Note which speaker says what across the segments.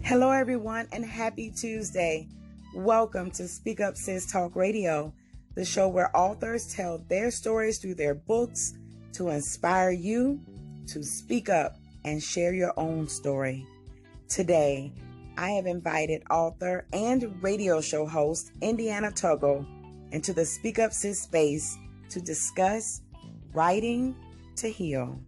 Speaker 1: Hello, everyone, and happy Tuesday. Welcome to Speak Up, Sis Talk Radio, the show where authors tell their stories through their books to inspire you to speak up and share your own story. Today, I have invited author and radio show host Indiana Tuggle into the Speak Up Sis space to discuss writing to heal.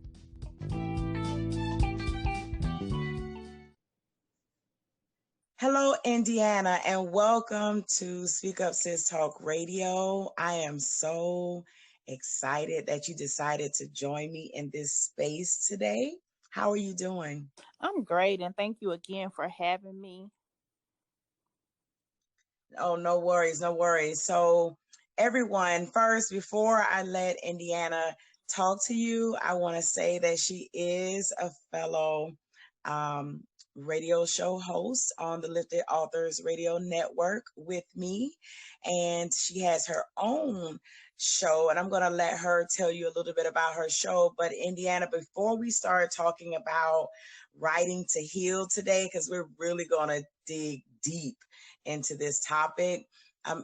Speaker 1: Hello, Indiana, and welcome to Speak Up Sis Talk Radio. I am so excited that you decided to join me in this space today. How are you doing?
Speaker 2: I'm great, and thank you again for having me.
Speaker 1: Oh, no worries, no worries. So, everyone, first, before I let Indiana talk to you, I want to say that she is a fellow radio show host on the Lifted Authors Radio Network with me, and she has her own show, and I'm going to let her tell you a little bit about her show. But Indiana, before we start talking about writing to heal today, because we're really going to dig deep into this topic,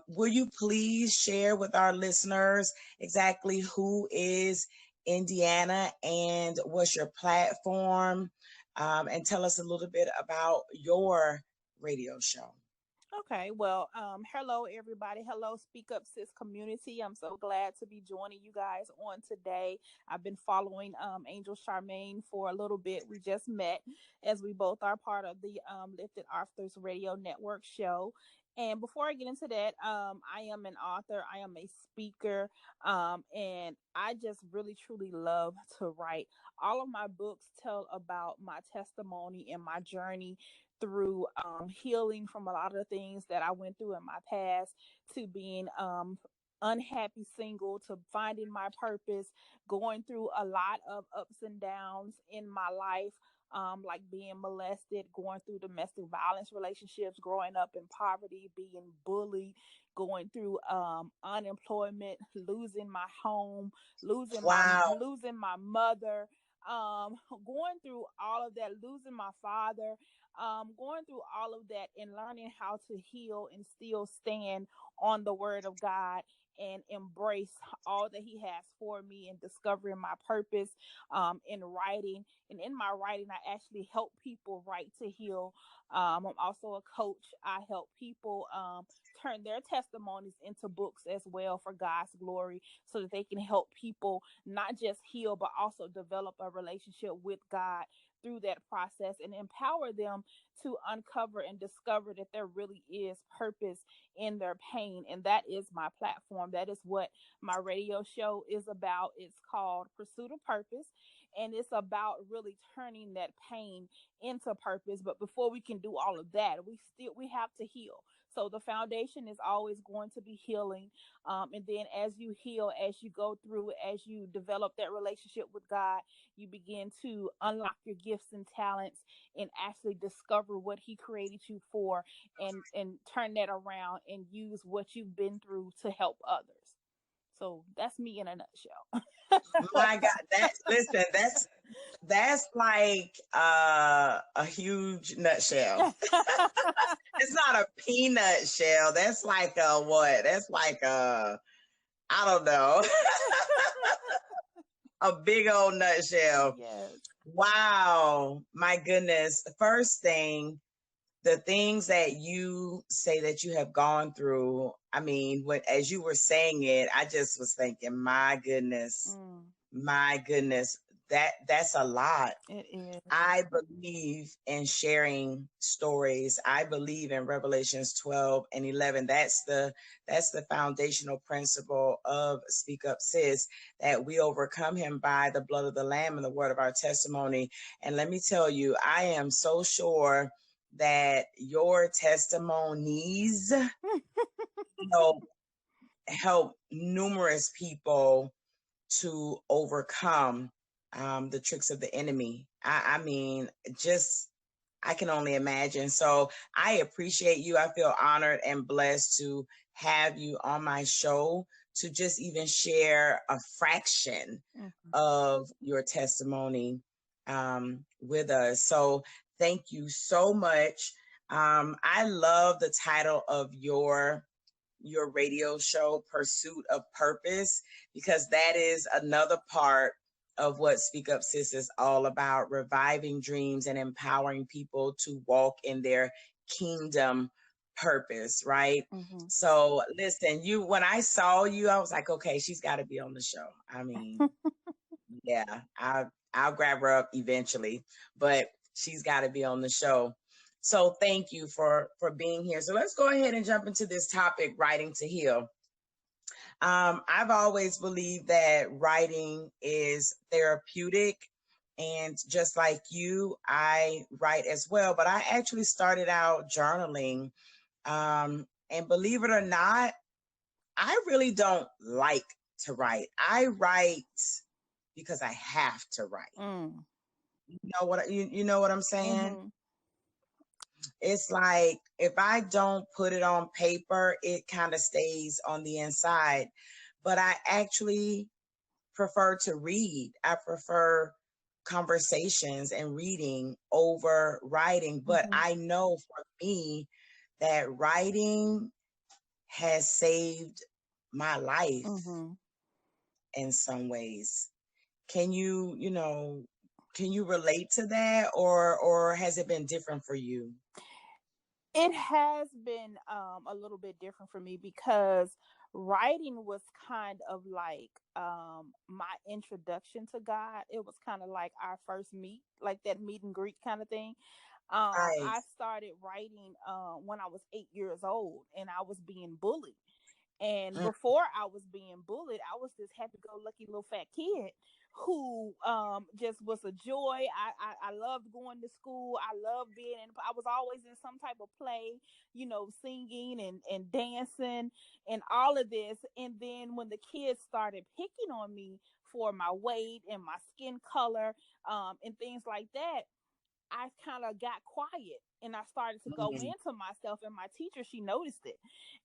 Speaker 1: will you please share with our listeners exactly who is Indiana and what's your platform? And tell us a little bit about your radio show.
Speaker 2: Okay, well, hello, everybody. Hello, Speak Up Sis community. I'm so glad to be joining you guys on today. I've been following Angel Charmaine for a little bit. We just met as we both are part of the Lifted Authors Radio Network show. And before I get into that, I am an author. I am a speaker, and I just really, truly love to write. All of my books tell about my testimony and my journey through healing from a lot of the things that I went through in my past, to being unhappy single, to finding my purpose, going through a lot of ups and downs in my life, like being molested, going through domestic violence relationships, growing up in poverty, being bullied, going through unemployment, losing my home, losing my mother, going through all of that, losing my father, going through all of that, and learning how to heal and still stand on the word of God and embrace all that he has for me, and discovering my purpose in writing. And in my writing, I actually help people write to heal. I'm also a coach. I help people turn their testimonies into books as well for God's glory, so that they can help people not just heal, but also develop a relationship with God through that process, and empower them to uncover and discover that there really is purpose in their pain. And that is my platform. That is what my radio show is about. It's called Pursuit of Purpose, and it's about really turning that pain into purpose. But before we can do all of that, we have to heal. So the foundation is always going to be healing. And then as you heal, as you go through, as you develop that relationship with God, you begin to unlock your gifts and talents, and actually discover what he created you for, and turn that around and use what you've been through to help others. So that's me in a nutshell.
Speaker 1: My God, that's like a huge nutshell. It's not a peanut shell. That's like a what? That's like a, I don't know, a big old nutshell.
Speaker 2: Yes.
Speaker 1: Wow, my goodness. The first thing, the things that you say that you have gone through, I mean, as you were saying it, I just was thinking, my goodness, that's a lot.
Speaker 2: It is.
Speaker 1: I believe in sharing stories. I believe in Revelations 12 and 11. That's the foundational principle of Speak Up Sis, that we overcome him by the blood of the Lamb and the word of our testimony. And let me tell you, I am so sure that your testimonies, help numerous people to overcome the tricks of the enemy. I mean, I can only imagine. So I appreciate you. I feel honored and blessed to have you on my show, to just even share a fraction of your testimony with us. So thank you so much. I love the title of your radio show, Pursuit of Purpose, because that is another part of what Speak Up Sis is all about, reviving dreams and empowering people to walk in their kingdom purpose, right?
Speaker 2: Mm-hmm.
Speaker 1: So listen, when I saw you, I was like, okay, she's got to be on the show. I mean, yeah, I'll grab her up eventually, but she's got to be on the show. So thank you for being here. So let's go ahead and jump into this topic, writing to heal. I've always believed that writing is therapeutic, and just like you, I write as well. But I actually started out journaling, and believe it or not, I really don't like to write. I write because I have to write. You know what I'm saying?
Speaker 2: Mm-hmm.
Speaker 1: It's like if I don't put it on paper, it kind of stays on the inside. But I actually prefer to read. I prefer conversations and reading over writing. But
Speaker 2: Mm-hmm.
Speaker 1: I know for me that writing has saved my life
Speaker 2: Mm-hmm.
Speaker 1: in some ways. Can can you relate to that, or has it been different for you?
Speaker 2: It has been a little bit different for me because writing was kind of like my introduction to God. It was kind of like our first meet, like that meet and greet kind of thing.
Speaker 1: Right.
Speaker 2: I started writing when I was 8 years old, and I was being bullied. And
Speaker 1: Mm,
Speaker 2: before I was being bullied, I was this happy-go-lucky little fat kid who just was a joy. I loved going to school. I loved being in. I was always in some type of play, singing and dancing and all of this. And then when the kids started picking on me for my weight and my skin color, and things like that, I kind of got quiet and I started to go
Speaker 1: mm,
Speaker 2: into myself. And my teacher, she noticed it,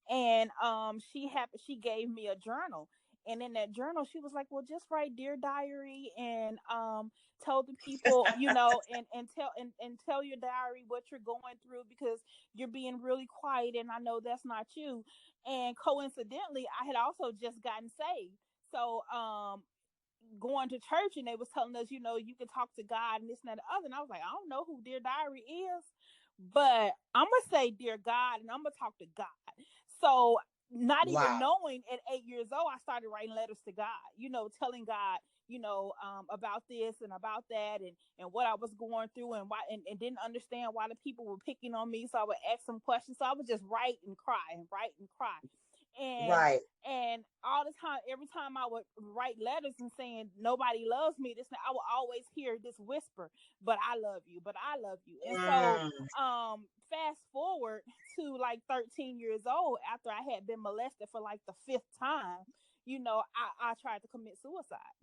Speaker 2: and she gave me a journal. And in that journal, she was like, "Well, just write Dear Diary," and tell the people, and tell your diary what you're going through, because you're being really quiet, and I know that's not you. And coincidentally, I had also just gotten saved, so going to church, and they was telling us, you can talk to God and this and that and the other. And I was like, I don't know who Dear Diary is, but I'm gonna say Dear God, and I'm gonna talk to God. So not even
Speaker 1: wow.
Speaker 2: knowing, at 8 years old, I started writing letters to God, telling God, about this and about that, and what I was going through, and why, and didn't understand why the people were picking on me. So I would ask some questions. So I would just write and cry and write and cry. and
Speaker 1: Right.
Speaker 2: and all the time, every time I would write letters and saying nobody loves me, I would always hear this whisper, but I love you, but I love you. And so
Speaker 1: Mm,
Speaker 2: fast forward to like 13 years old, after I had been molested for like the fifth time, I tried to commit suicide.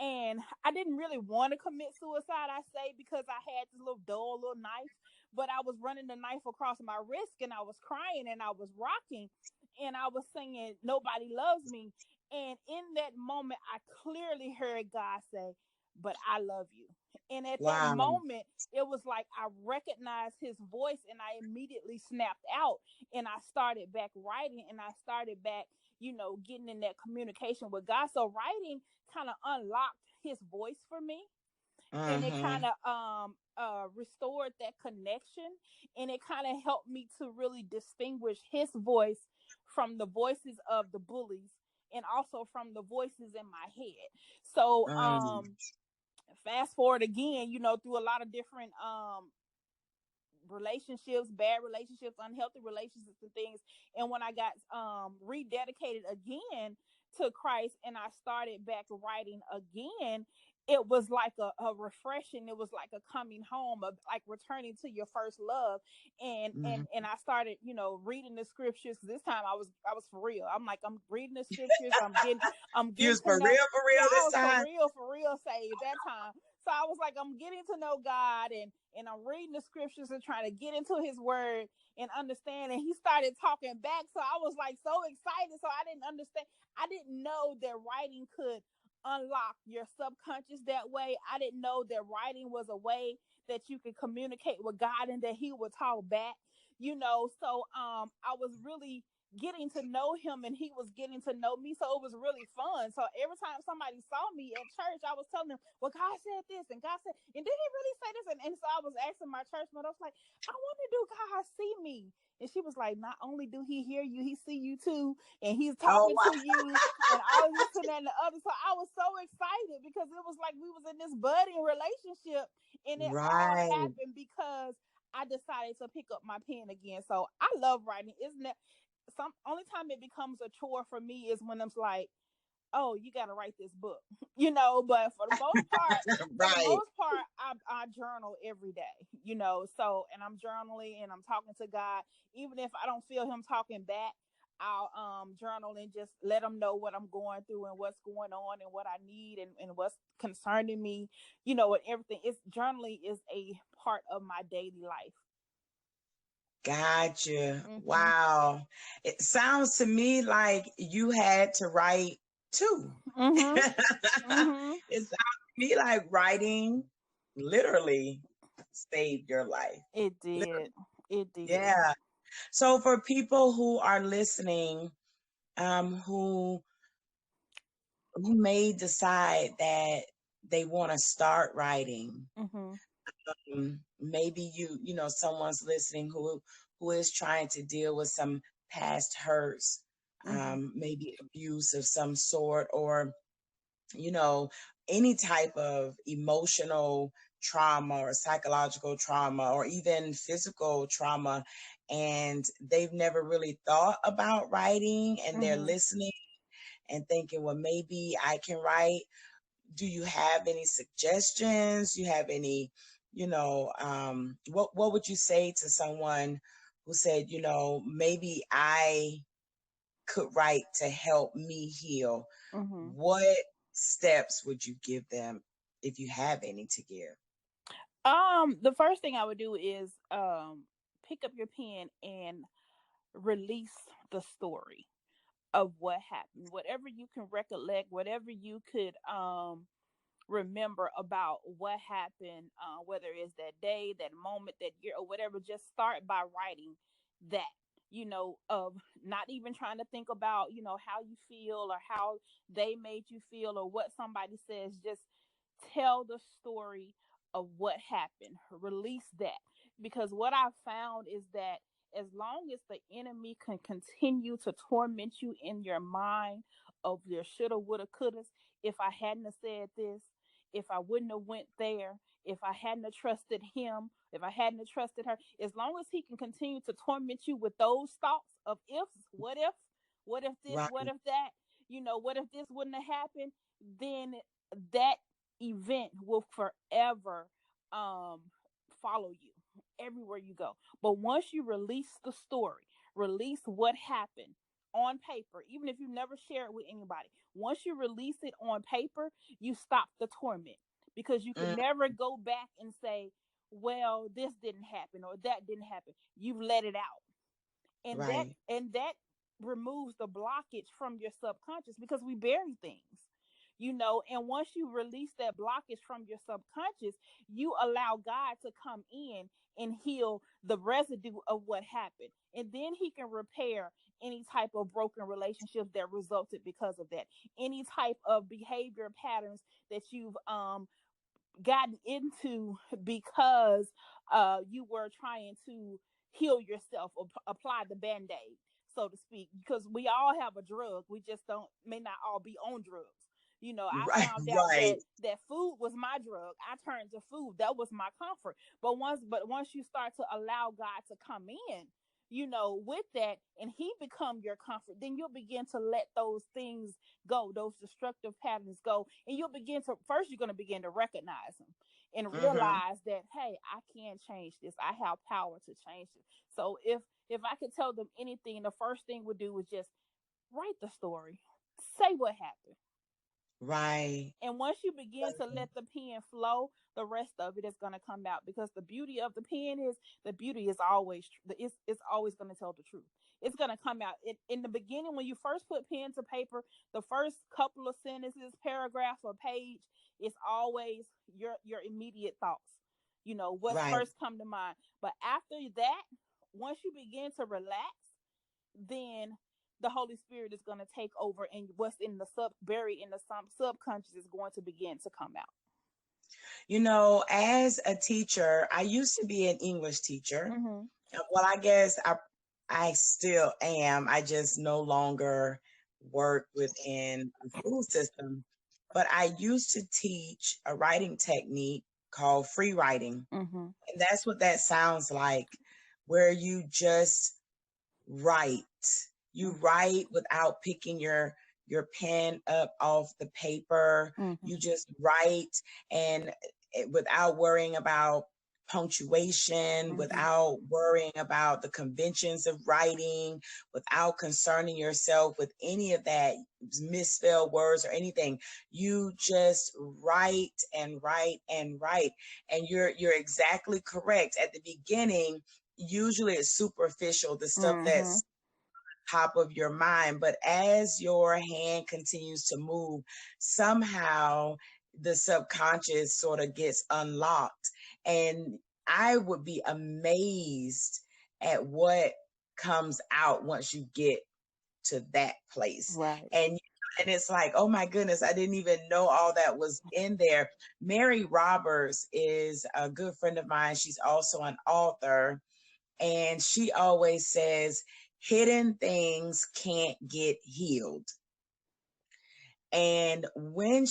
Speaker 2: And I didn't really want to commit suicide, I say, because I had this little dull little knife, but I was running the knife across my wrist, and I was crying and I was rocking, and I was singing Nobody Loves Me. And in that moment, I clearly heard God say, but I love you. And at that
Speaker 1: wow.
Speaker 2: moment, it was like I recognized his voice, and I immediately snapped out, and I started back writing, and I started back, getting in that communication with God. So writing kind of unlocked his voice for me, and it
Speaker 1: Mm-hmm.
Speaker 2: kind of restored that connection, and it kind of helped me to really distinguish his voice from the voices of the bullies, and also from the voices in my head. So
Speaker 1: Mm,
Speaker 2: fast forward again, through a lot of different relationships, bad relationships, unhealthy relationships and things. And when I got rededicated again to Christ, and I started back writing again, it was like a refreshing, it was like a coming home, of like returning to your first love. and
Speaker 1: mm.
Speaker 2: and and I started, reading the scriptures. This time I was for real. I'm like, I'm reading the scriptures, I'm
Speaker 1: You
Speaker 2: getting
Speaker 1: was
Speaker 2: to know.
Speaker 1: for
Speaker 2: Yeah,
Speaker 1: real
Speaker 2: I
Speaker 1: this
Speaker 2: was
Speaker 1: time?
Speaker 2: for real saved that time. So I was like, I'm getting to know God, and I'm reading the scriptures and trying to get into his word and understand. And he started talking back. So I was like so excited. So I didn't understand. I didn't know that writing could unlock your subconscious that way. I didn't know that writing was a way that you could communicate with God and that he would talk back, so I was really getting to know him and he was getting to know me, so it was really fun. So every time somebody saw me at church, I was telling them, well, God said this and God said, and did he really say this? And so I was asking my church, but I was like, I wonder, do God see me? And she was like, not only do he hear you, he see you too, and he's talking to you and all this and that and the other. So I was so excited because it was like we was in this budding relationship, and it all happened because I decided to pick up my pen again. So I love writing. Isn't it? Only time it becomes a chore for me is when I'm like, oh, you got to write this book, but for the most part, I journal every day, so, and I'm journaling and I'm talking to God. Even if I don't feel him talking back, I'll journal and just let him know what I'm going through and what's going on and what I need and what's concerning me, and everything. Journaling is a part of my daily life.
Speaker 1: Gotcha. Mm-hmm. Wow. It sounds to me like you had to write too. Mm-hmm. Mm-hmm. It sounds to me like writing literally saved your life.
Speaker 2: It did. Literally. It did.
Speaker 1: Yeah. So for people who are listening, who may decide that they want to start writing, maybe someone's listening who is trying to deal with some past hurts, maybe abuse of some sort, or any type of emotional trauma or psychological trauma or even physical trauma, and they've never really thought about writing, and they're listening and thinking, well, maybe I can write. Do you have any suggestions? You have any, what would you say to someone who said, maybe I could write to help me heal? What steps would you give them if you have any to give?
Speaker 2: The first thing I would do is pick up your pen and release the story of what happened, whatever you can recollect, whatever you could remember about what happened, whether it's that day, that moment, that year, or whatever. Just start by writing that, of not even trying to think about, how you feel or how they made you feel or what somebody says. Just tell the story of what happened. Release that. Because what I've found is that as long as the enemy can continue to torment you in your mind of your shoulda, woulda, couldas, if I hadn't have said this, if I wouldn't have went there, if I hadn't have trusted him, if I hadn't have trusted her, as long as he can continue to torment you with those thoughts of ifs, what if this, right, what if that, what if this wouldn't have happened, then that event will forever follow you everywhere you go. But once you release the story, release what happened on paper, even if you never share it with anybody, once you release it on paper, you stop the torment, because you can never go back and say, well, this didn't happen or that didn't happen. You've let it out. And right, that removes the blockage from your subconscious, because we bury things. And once you release that blockage from your subconscious, you allow God to come in and heal the residue of what happened. And then he can repair any type of broken relationships that resulted because of that. Any type of behavior patterns that you've gotten into because you were trying to heal yourself or apply the Band-Aid, so to speak. Because we all have a drug. We just may not all be on drugs. I found out that food was my drug. I turned to food. That was my comfort. But once you start to allow God to come in, with that, and he become your comfort, then you'll begin to let those things go, those destructive patterns go. And you're going to begin to recognize them and realize that, hey, I can change this. I have power to change it. So if I could tell them anything, the first thing we'd do is just write the story. Say what happened.
Speaker 1: Right.
Speaker 2: And once you begin to let the pen flow, the rest of it is going to come out, because the beauty of the pen is the beauty is always it's always going to tell the truth. It's going to come out in the beginning. When you first put pen to paper, the first couple of sentences, paragraph, or page, it's always your immediate thoughts. You know, what's
Speaker 1: Right.
Speaker 2: first come to mind. But after that, once you begin to relax, then the Holy Spirit is going to take over, and what's in the buried in the subconscious is going to begin to come out.
Speaker 1: You know, as a teacher, I used to be an English teacher.
Speaker 2: Mm-hmm.
Speaker 1: Well, I guess I still am. I just no longer work within the school system. But I used to teach a writing technique called free writing.
Speaker 2: Mm-hmm.
Speaker 1: And that's what that sounds like, where you just write. You write without picking your pen up off the paper.
Speaker 2: Mm-hmm.
Speaker 1: You just write, and without worrying about punctuation,
Speaker 2: Mm-hmm.
Speaker 1: without worrying about the conventions of writing, without concerning yourself with any of that misspelled words or anything. You just write and write and write. And you're exactly correct. At the beginning, usually it's superficial, the stuff
Speaker 2: Mm-hmm.
Speaker 1: that's top of your mind, but as your hand continues to move, somehow the subconscious sort of gets unlocked. And I would be amazed at what comes out once you get to that place.
Speaker 2: Right.
Speaker 1: And it's like, oh my goodness, I didn't even know all that was in there. Mary Roberts is a good friend of mine. She's also an author. And she always says, hidden things can't get healed. And when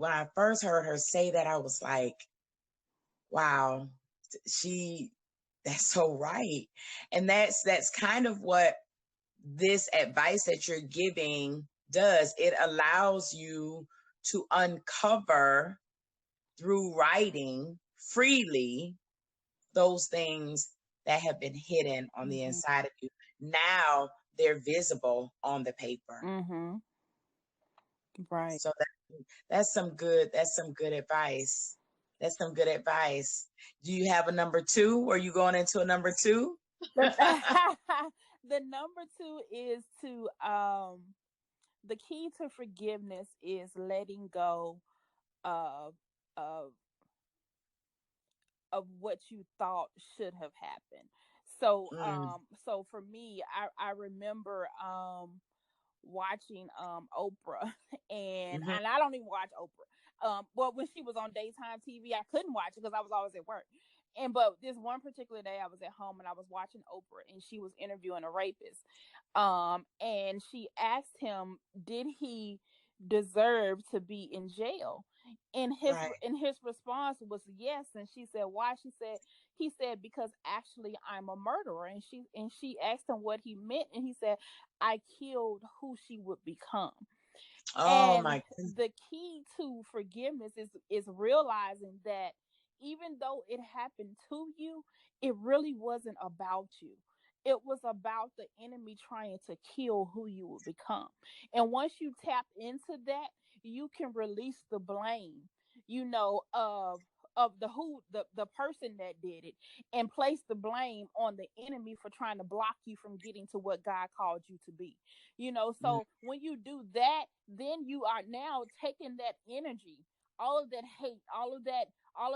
Speaker 1: I first heard her say that, I was like, wow, that's so right. And that's kind of what this advice that you're giving does. It allows you to uncover through writing freely those things that have been hidden on the inside of you. Now they're visible on the paper.
Speaker 2: Mm-hmm. Right.
Speaker 1: So that's some good advice. That's some good advice. Do you have a number 2? Are you going into a number 2?
Speaker 2: The number 2 is to the key to forgiveness is letting go of of of what you thought should have happened. So so for me, I remember watching Oprah, and
Speaker 1: Mm-hmm.
Speaker 2: I don't even watch Oprah. But when she was on daytime TV, I couldn't watch it because I was always at work. But this one particular day, I was at home and I was watching Oprah, and she was interviewing a rapist. And she asked him, did he deserve to be in jail? And his response was yes. And she said, why? He said, because actually I'm a murderer. And she asked him what he meant, and he said, I killed who she would become.
Speaker 1: Oh
Speaker 2: And
Speaker 1: my goodness.
Speaker 2: the key to forgiveness is realizing that even though it happened to you, it really wasn't about you. It was about the enemy trying to kill who you will become. And once you tap into that, you can release the blame, of the person that did it, and place the blame on the enemy for trying to block you from getting to what God called you to be. So when you do that, then you are now taking that energy, all of that hate, all of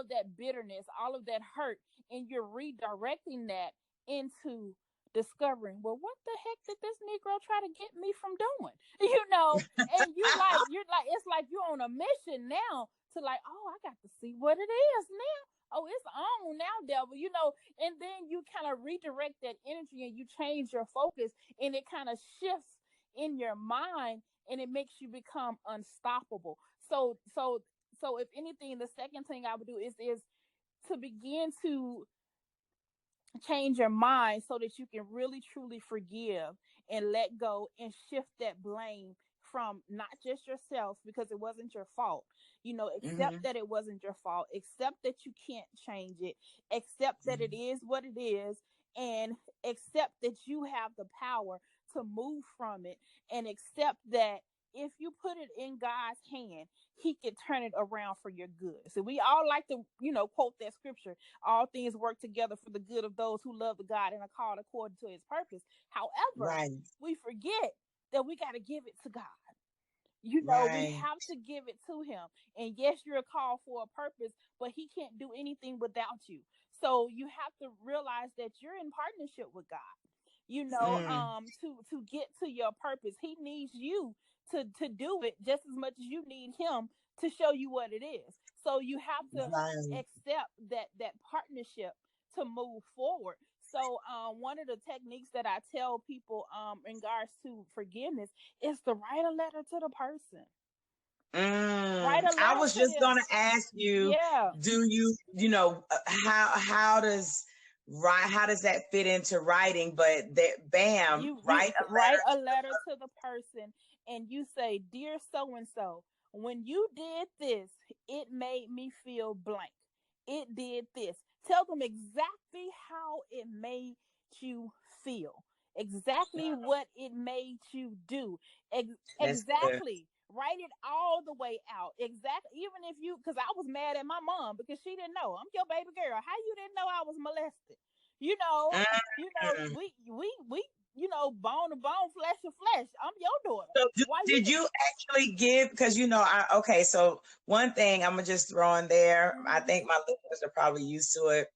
Speaker 2: that bitterness, all of that hurt, and you're redirecting that into discovering, well, what the heck did this Negro try to get me from doing? And you're like, it's like you're on a mission now to like, oh, I got to see what it is now. Oh, it's on now, devil, and then you kind of redirect that energy and you change your focus, and it kind of shifts in your mind, and it makes you become unstoppable. So if anything, the second thing I would do is to begin to change your mind so that you can really truly forgive and let go and shift that blame from not just yourself, because it wasn't your fault. Accept that it wasn't your fault, accept that you can't change it, accept that it is what it is, and accept that you have the power to move from it, and accept that if you put it in God's hand, he can turn it around for your good. So we all like to, quote that scripture, all things work together for the good of those who love the God and are called according to his purpose. However,
Speaker 1: Right.
Speaker 2: we forget that we got to give it to God. We
Speaker 1: Right.
Speaker 2: have to give it to him. And yes, you're called for a purpose, but he can't do anything without you. So you have to realize that you're in partnership with God. To get to your purpose, he needs you to do it just as much as you need him to show you what it is. So you have to
Speaker 1: Right.
Speaker 2: accept that partnership to move forward. So one of the techniques that I tell people in regards to forgiveness is to write a letter to the person. Write a
Speaker 1: I
Speaker 2: letter
Speaker 1: was
Speaker 2: to
Speaker 1: just
Speaker 2: them.
Speaker 1: gonna ask you,
Speaker 2: Yeah.
Speaker 1: do you, how does that fit into writing? But that, bam,
Speaker 2: You
Speaker 1: write a
Speaker 2: write
Speaker 1: letter
Speaker 2: a
Speaker 1: to
Speaker 2: letter to the person and you say, "Dear so and so, when you did this, it made me feel blank. It did this." Tell them exactly how it made you feel, exactly what it made you do.
Speaker 1: that's good.
Speaker 2: Exactly. Write it all the way out. Exactly. Even if because I was mad at my mom because she didn't know. I'm your baby girl. How you didn't know I was molested? You know,
Speaker 1: Mm.
Speaker 2: bone to bone, flesh to flesh. I'm your daughter.
Speaker 1: So
Speaker 2: Why you
Speaker 1: did
Speaker 2: didn't?
Speaker 1: you actually give? Because okay. So one thing I'm gonna just throw in there. I think my listeners are probably used to it.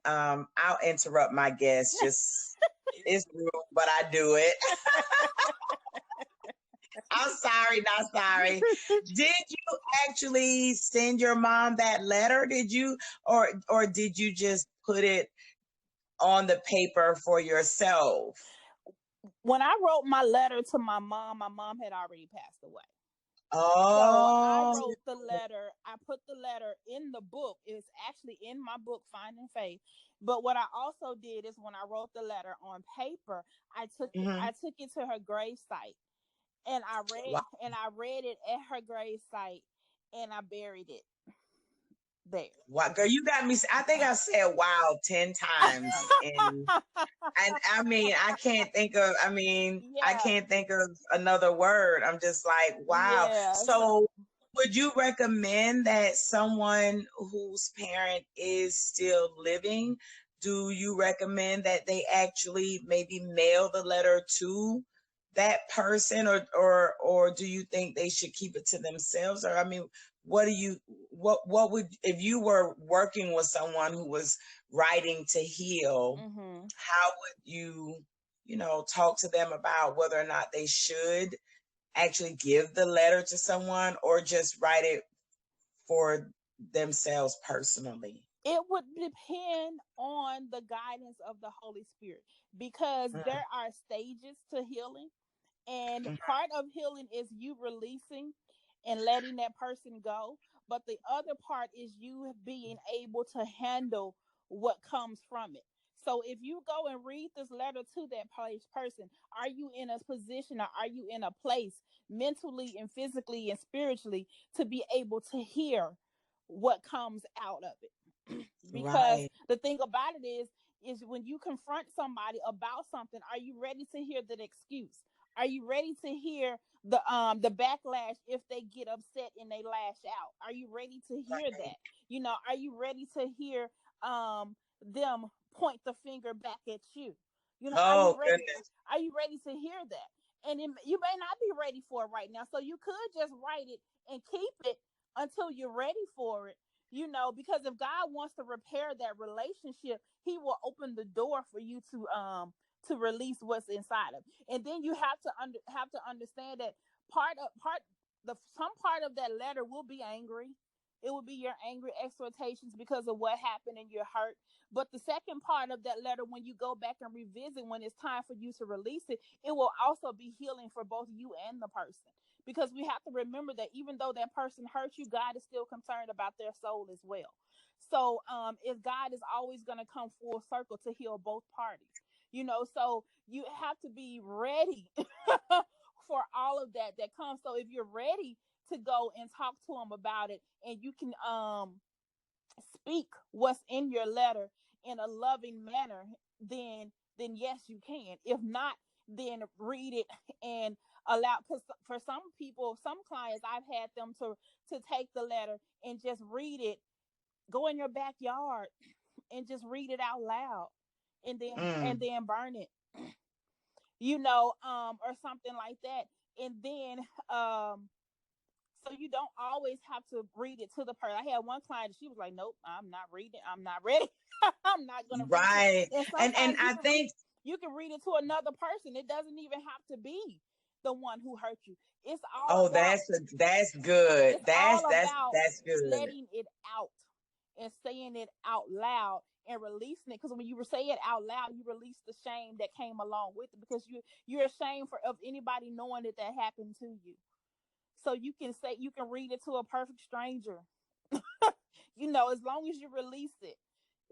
Speaker 1: I'll interrupt my guests. Just it's rude, but I do it. I'm sorry, not sorry. Did you actually send your mom that letter? Did you, or did you just put it on the paper for yourself?
Speaker 2: When I wrote my letter to my mom had already passed away. So I
Speaker 1: Oh,
Speaker 2: wrote the letter. I put the letter in the book. It's actually in my book, Finding Faith. But what I also did is when I wrote the letter on paper,
Speaker 1: mm-hmm.
Speaker 2: I took it to her grave site and
Speaker 1: Wow.
Speaker 2: I read it at her grave site and I buried it there.
Speaker 1: Wow, girl, you got me. I think I said wow 10 times. And I mean, I
Speaker 2: Yeah.
Speaker 1: can't think of another word. I'm just like, wow.
Speaker 2: Yeah.
Speaker 1: So would you recommend that someone whose parent is still living, do you recommend that they actually maybe mail the letter to that person, or do you think they should keep it to themselves? Or I mean, what would, if you were working with someone who was writing to heal,
Speaker 2: Mm-hmm.
Speaker 1: how would talk to them about whether or not they should actually give the letter to someone or just write it for themselves personally?
Speaker 2: It would depend on the guidance of the Holy Spirit because there are stages to healing. And
Speaker 1: Mhm.
Speaker 2: part of healing is you releasing and letting that person go. But the other part is you being able to handle what comes from it. So if you go and read this letter to that person, are you in a position or are you in a place mentally and physically and spiritually to be able to hear what comes out of it? Because
Speaker 1: Right.
Speaker 2: the thing about it is when you confront somebody about something, are you ready to hear that excuse? Are you ready to hear the backlash if they get upset and they lash out? Are you ready to hear
Speaker 1: Right.
Speaker 2: that? Are you ready to hear them point the finger back at you? Are you
Speaker 1: Oh,
Speaker 2: ready?
Speaker 1: goodness.
Speaker 2: Are you ready to hear that? And you may not be ready for it right now, so you could just write it and keep it until you're ready for it. Because if God wants to repair that relationship, He will open the door for you to release what's inside of. And then you have to understand that some part of that letter will be angry. It will be your angry exhortations because of what happened and you're hurt. But the second part of that letter, when you go back and revisit, when it's time for you to release it, it will also be healing for both you and the person. Because we have to remember that even though that person hurt you, God is still concerned about their soul as well. So if God is always going to come full circle to heal both parties. So you have to be ready for all of that comes. So if you're ready to go and talk to them about it and you can speak what's in your letter in a loving manner, then yes, you can. If not, then read it and allow, because for some people, some clients, I've had them to take the letter and just read it, go in your backyard and just read it out loud, and then burn it, or something like that. And then so you don't always have to read it to the person. I had one client, she was like, nope, I'm not reading, I'm not ready. I'm not gonna read it. And sometimes
Speaker 1: I think
Speaker 2: you can read it to another person. It doesn't even have to be the one who hurt you. It's all
Speaker 1: that's good.
Speaker 2: It's all about
Speaker 1: that's good.
Speaker 2: letting it out and saying it out loud and releasing it. Because when you say it out loud, you release the shame that came along with it, because you're ashamed of anybody knowing that happened to you. So you can read it to a perfect stranger. As long as you release it.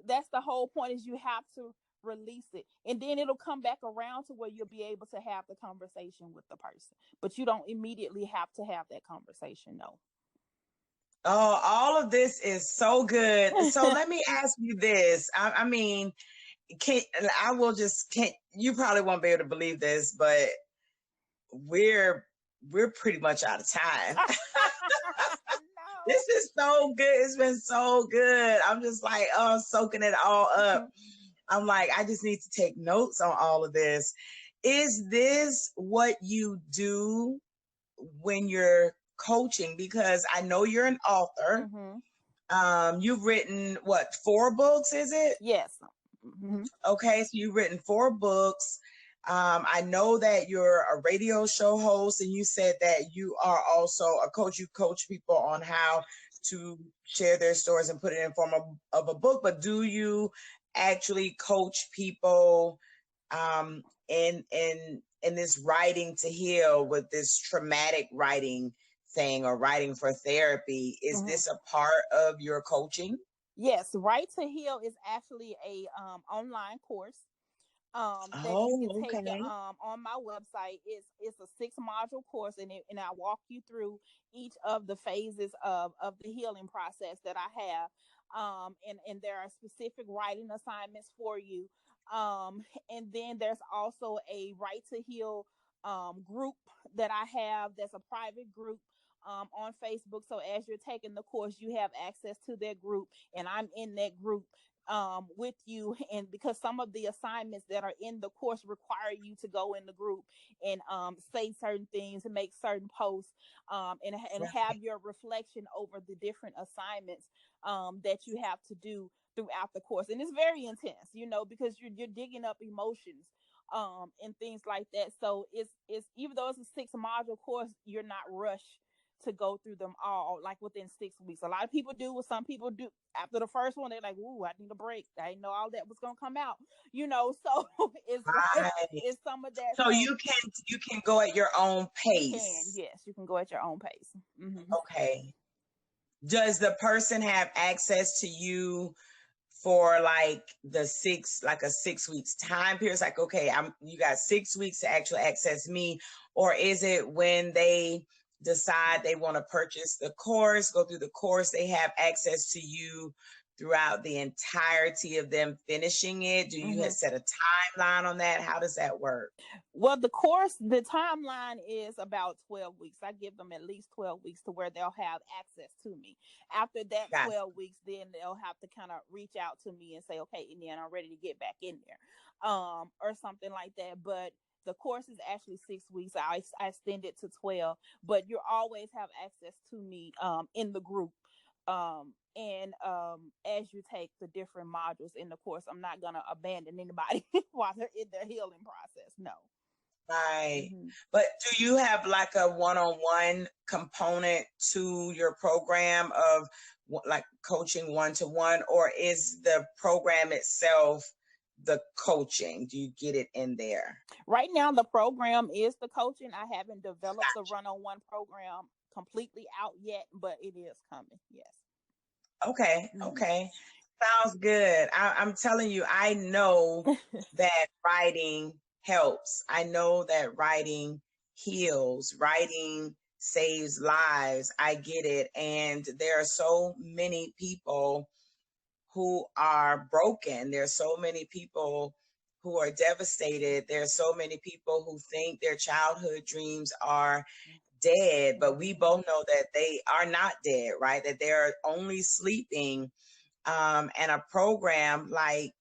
Speaker 2: That's the whole point, is you have to release it. And then it'll come back around to where you'll be able to have the conversation with the person. But you don't immediately have to have that conversation, no.
Speaker 1: Oh, all of this is so good. So let me ask you this. I mean, you probably won't be able to believe this, but we're pretty much out of time. This is so good. It's been so good. I'm just like, soaking it all up. I'm like, I just need to take notes on all of this. Is this what you do when you're coaching? Because I know you're an author. You've written 4 books, is it?
Speaker 2: Yes.
Speaker 1: Okay, so you've written 4 books. I know that you're a radio show host, and you said that you are also a coach. You coach people on how to share their stories and put it in form of a book. But do you actually coach people in this writing to heal, with this traumatic writing thing, or writing for therapy? Is this a part of your coaching?
Speaker 2: Yes, Write to Heal is actually a online course that you can take on my website. It's a 6-module course, and I walk you through each of the phases of the healing process that I have. And there are specific writing assignments for you. And then there's also a Write to Heal group that I have, that's a private group on Facebook. So as you're taking the course, you have access to that group, and I'm in that group with you. And because some of the assignments that are in the course require you to go in the group and say certain things and make certain posts, and have your reflection over the different assignments that you have to do throughout the course. And it's very intense, because you're digging up emotions and things like that. So it's even though it's a 6-module course, you're not rushed to go through them all like within 6 weeks. A lot of people do what some people do after the first one. They're like, ooh, I need a break. I didn't know all that was gonna come out, so it's some of that.
Speaker 1: So you can go at your own pace.
Speaker 2: Yes, you can go at your own pace.
Speaker 1: Okay. Does the person have access to you for like a 6 weeks time period? It's like, okay, you got 6 weeks to actually access me, or is it when they decide they want to purchase the course, go through the course, they have access to you throughout the entirety of them finishing it? Do you have set a timeline on that? How does that work?
Speaker 2: Well, the timeline is about 12 weeks. I give them at least 12 weeks to where they'll have access to me. After that 12 weeks, then they'll have to kind of reach out to me and say, okay, Indiana, I'm ready to get back in there, or something like that. But the course is actually 6 weeks. I extend it to 12, but you always have access to me in the group. And as you take the different modules in the course, I'm not going to abandon anybody while they're in their healing process. No.
Speaker 1: Right. But do you have like a one-on-one component to your program of like coaching one-to-one, or is the program itself the coaching? Do you get it in there?
Speaker 2: Right now, the program is the coaching. I haven't developed the one-on-one program completely out yet, but it is coming. Yes.
Speaker 1: Okay. Okay. Sounds good. I'm telling you, I know that writing helps. I know that writing heals. Writing saves lives. I get it. And there are so many people who are broken. There's so many people who are devastated. There's so many people who think their childhood dreams are dead, but we both know that they are not dead, right? That they're only sleeping. And a program like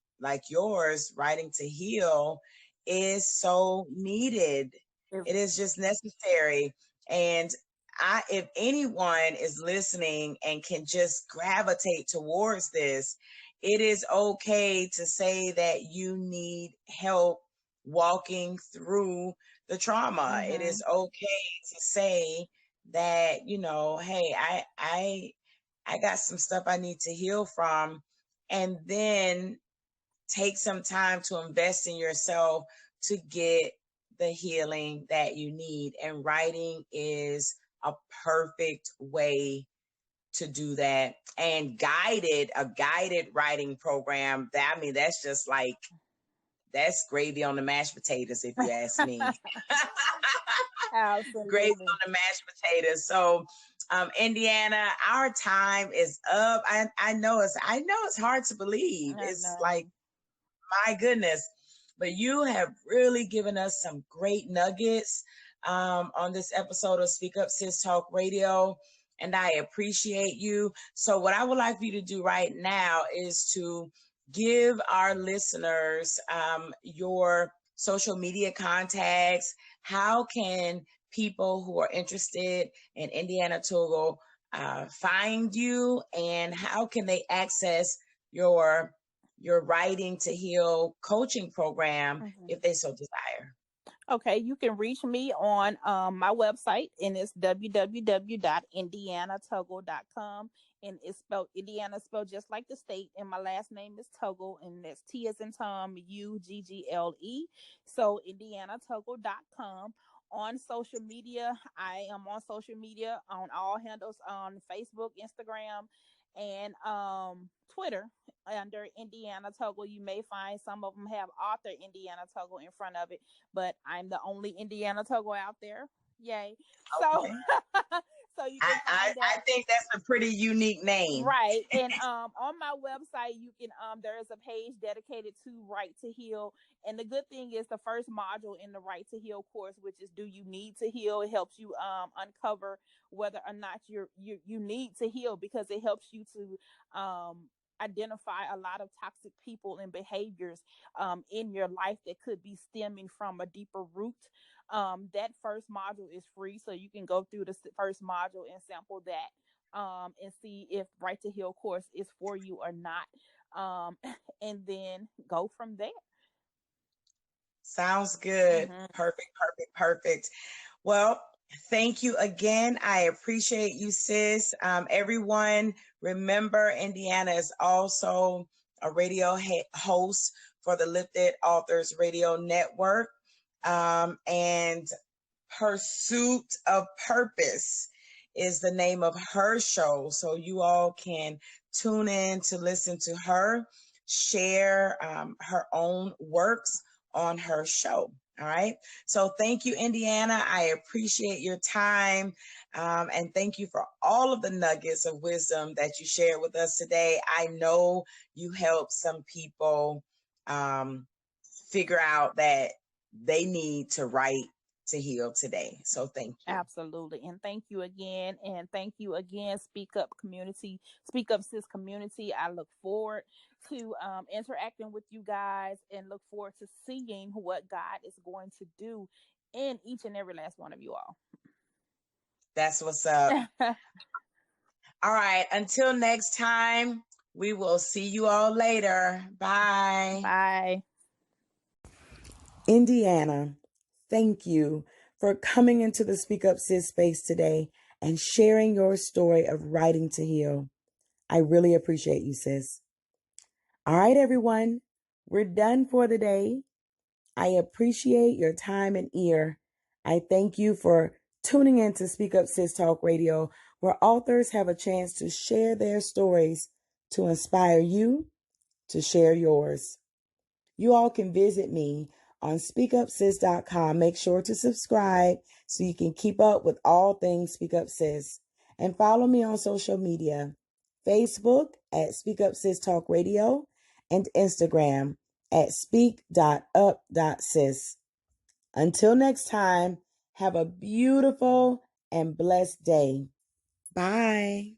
Speaker 1: yours, Writing to Heal, is so needed. It is just necessary. And if anyone is listening and can just gravitate towards this, it is okay to say that you need help walking through the trauma. It is okay to say that, hey, I got some stuff I need to heal from, and then take some time to invest in yourself to get the healing that you need. And writing is a perfect way to do that. And a guided writing program, that's just like, that's gravy on the mashed potatoes, if you ask me.
Speaker 2: Absolutely.
Speaker 1: Gravy on the mashed potatoes. So, Indiana, our time is up. I know it's hard to believe. It's like, my goodness, but you have really given us some great nuggets on this episode of Speak Up Sis Talk Radio, and I appreciate you. So what I would like for you to do right now is to give our listeners your social media contacts. How can people who are interested in Indiana Tuggle find you, and how can they access your Writing to Heal coaching program if they so desire?
Speaker 2: Okay, you can reach me on my website, and it's www.indianatuggle.com. And it's spelled Indiana, spelled just like the state. And my last name is Tuggle, and that's T as in Tom, Uggle. So indianatuggle.com. On social media, I am on social media on all handles, on Facebook, Instagram, and Twitter under Indiana Tuggle. You may find some of them have author Indiana Tuggle in front of it, but I'm the only Indiana Tuggle out there. Yay.
Speaker 1: Okay.
Speaker 2: So you can
Speaker 1: I think that's a pretty unique name.
Speaker 2: Right. And on my website, you can there is a page dedicated to Write to Heal. And the good thing is the first module in the Write to Heal course, which is Do You Need to Heal? It helps you uncover whether or not you need to heal, because it helps you to identify a lot of toxic people and behaviors in your life that could be stemming from a deeper root. That first module is free, so you can go through the first module and sample that and see if Write to Heal course is for you or not, and then go from there.
Speaker 1: Sounds good. Perfect. Well, thank you again. I appreciate you, sis. Everyone, remember, Indiana is also a radio host for the Lifted Authors Radio Network. And Pursuit of Purpose is the name of her show. So you all can tune in to listen to her share her own works on her show. All right. So thank you, Indiana. I appreciate your time. And thank you for all of the nuggets of wisdom that you shared with us today. I know you helped some people figure out that they need to write to heal today. So thank you.
Speaker 2: Absolutely. And thank you again. And thank you again, Speak Up community, Speak Up Sis community. I look forward to interacting with you guys, and look forward to seeing what God is going to do in each and every last one of you all.
Speaker 1: That's what's up. All right. Until next time, we will see you all later. Bye.
Speaker 2: Bye.
Speaker 1: Indiana, thank you for coming into the Speak Up Sis space today and sharing your story of writing to heal. I really appreciate you, sis. All right, everyone, we're done for the day. I appreciate your time and ear. I thank you for tuning in to Speak Up Sis Talk Radio, where authors have a chance to share their stories to inspire you to share yours. You all can visit me on speakupsis.com. Make sure to subscribe so you can keep up with all things Speak Up Sis. And follow me on social media, Facebook at Speak Up Sis Talk Radio, and Instagram at speak.up.sis. Until next time, have a beautiful and blessed day. Bye.